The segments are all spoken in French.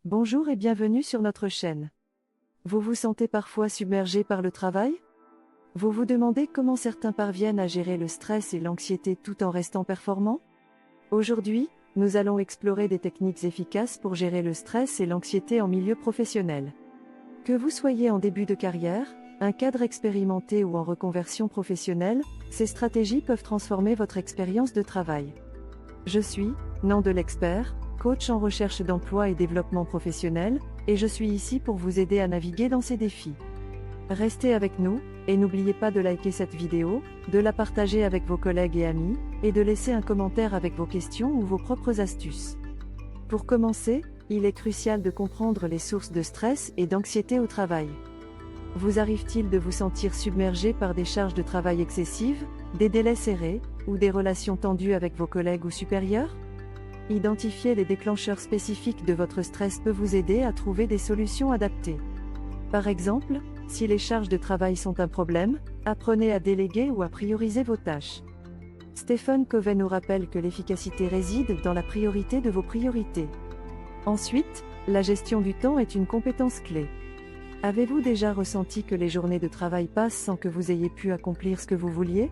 Bonjour et bienvenue sur notre chaîne. Vous vous sentez parfois submergé par le travail? Vous vous demandez comment certains parviennent à gérer le stress et l'anxiété tout en restant performants? Aujourd'hui, nous allons explorer des techniques efficaces pour gérer le stress et l'anxiété en milieu professionnel. Que vous soyez en début de carrière, un cadre expérimenté ou en reconversion professionnelle, ces stratégies peuvent transformer votre expérience de travail. Je suis Nan de l'expert, coach en recherche d'emploi et développement professionnel, et je suis ici pour vous aider à naviguer dans ces défis. Restez avec nous, et n'oubliez pas de liker cette vidéo, de la partager avec vos collègues et amis, et de laisser un commentaire avec vos questions ou vos propres astuces. Pour commencer, il est crucial de comprendre les sources de stress et d'anxiété au travail. Vous arrive-t-il de vous sentir submergé par des charges de travail excessives, des délais serrés, ou des relations tendues avec vos collègues ou supérieurs? Identifier les déclencheurs spécifiques de votre stress peut vous aider à trouver des solutions adaptées. Par exemple, si les charges de travail sont un problème, apprenez à déléguer ou à prioriser vos tâches. Stephen Covey nous rappelle que l'efficacité réside dans la priorité de vos priorités. Ensuite, la gestion du temps est une compétence clé. Avez-vous déjà ressenti que les journées de travail passent sans que vous ayez pu accomplir ce que vous vouliez?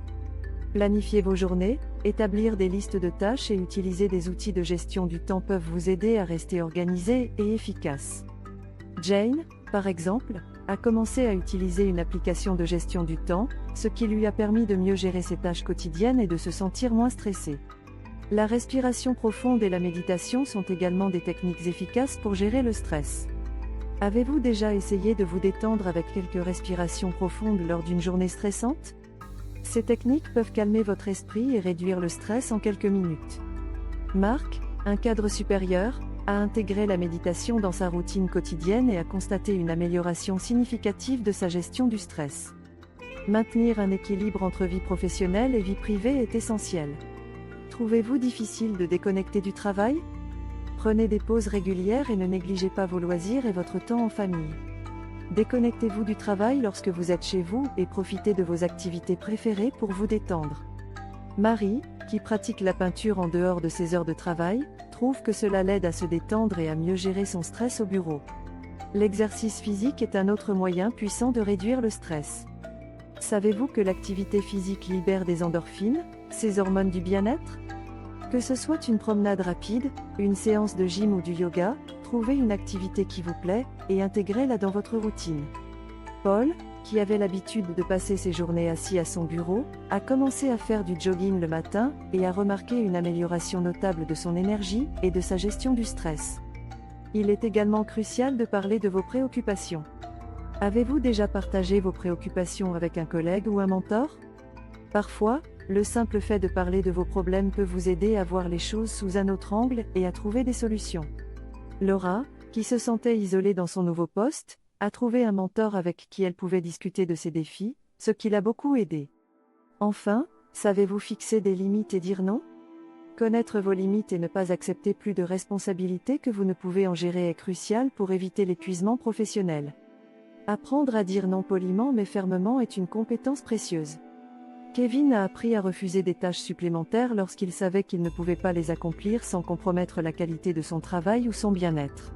Planifier vos journées, établir des listes de tâches et utiliser des outils de gestion du temps peuvent vous aider à rester organisé et efficace. Jane, par exemple, a commencé à utiliser une application de gestion du temps, ce qui lui a permis de mieux gérer ses tâches quotidiennes et de se sentir moins stressée. La respiration profonde et la méditation sont également des techniques efficaces pour gérer le stress. Avez-vous déjà essayé de vous détendre avec quelques respirations profondes lors d'une journée stressante? Ces techniques peuvent calmer votre esprit et réduire le stress en quelques minutes. Marc, un cadre supérieur, a intégré la méditation dans sa routine quotidienne et a constaté une amélioration significative de sa gestion du stress. Maintenir un équilibre entre vie professionnelle et vie privée est essentiel. Trouvez-vous difficile de déconnecter du travail? Prenez des pauses régulières et ne négligez pas vos loisirs et votre temps en famille. Déconnectez-vous du travail lorsque vous êtes chez vous et profitez de vos activités préférées pour vous détendre. Marie, qui pratique la peinture en dehors de ses heures de travail, trouve que cela l'aide à se détendre et à mieux gérer son stress au bureau. L'exercice physique est un autre moyen puissant de réduire le stress. Savez-vous que l'activité physique libère des endorphines, ces hormones du bien-être? Que ce soit une promenade rapide, une séance de gym ou du yoga, trouvez une activité qui vous plaît, et intégrez-la dans votre routine. Paul, qui avait l'habitude de passer ses journées assis à son bureau, a commencé à faire du jogging le matin, et a remarqué une amélioration notable de son énergie, et de sa gestion du stress. Il est également crucial de parler de vos préoccupations. Avez-vous déjà partagé vos préoccupations avec un collègue ou un mentor? Parfois, le simple fait de parler de vos problèmes peut vous aider à voir les choses sous un autre angle et à trouver des solutions. Laura, qui se sentait isolée dans son nouveau poste, a trouvé un mentor avec qui elle pouvait discuter de ses défis, ce qui l'a beaucoup aidé. Enfin, savez-vous fixer des limites et dire non? Connaître vos limites et ne pas accepter plus de responsabilités que vous ne pouvez en gérer est crucial pour éviter l'épuisement professionnel. Apprendre à dire non poliment mais fermement est une compétence précieuse. Kevin a appris à refuser des tâches supplémentaires lorsqu'il savait qu'il ne pouvait pas les accomplir sans compromettre la qualité de son travail ou son bien-être.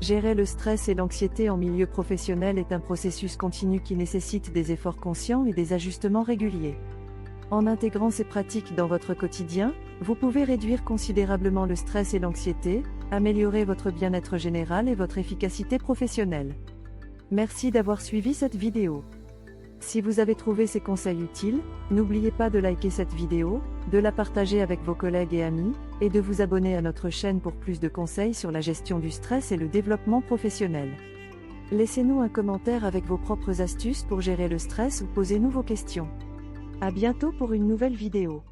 Gérer le stress et l'anxiété en milieu professionnel est un processus continu qui nécessite des efforts conscients et des ajustements réguliers. En intégrant ces pratiques dans votre quotidien, vous pouvez réduire considérablement le stress et l'anxiété, améliorer votre bien-être général et votre efficacité professionnelle. Merci d'avoir suivi cette vidéo. Si vous avez trouvé ces conseils utiles, n'oubliez pas de liker cette vidéo, de la partager avec vos collègues et amis, et de vous abonner à notre chaîne pour plus de conseils sur la gestion du stress et le développement professionnel. Laissez-nous un commentaire avec vos propres astuces pour gérer le stress ou posez-nous vos questions. À bientôt pour une nouvelle vidéo.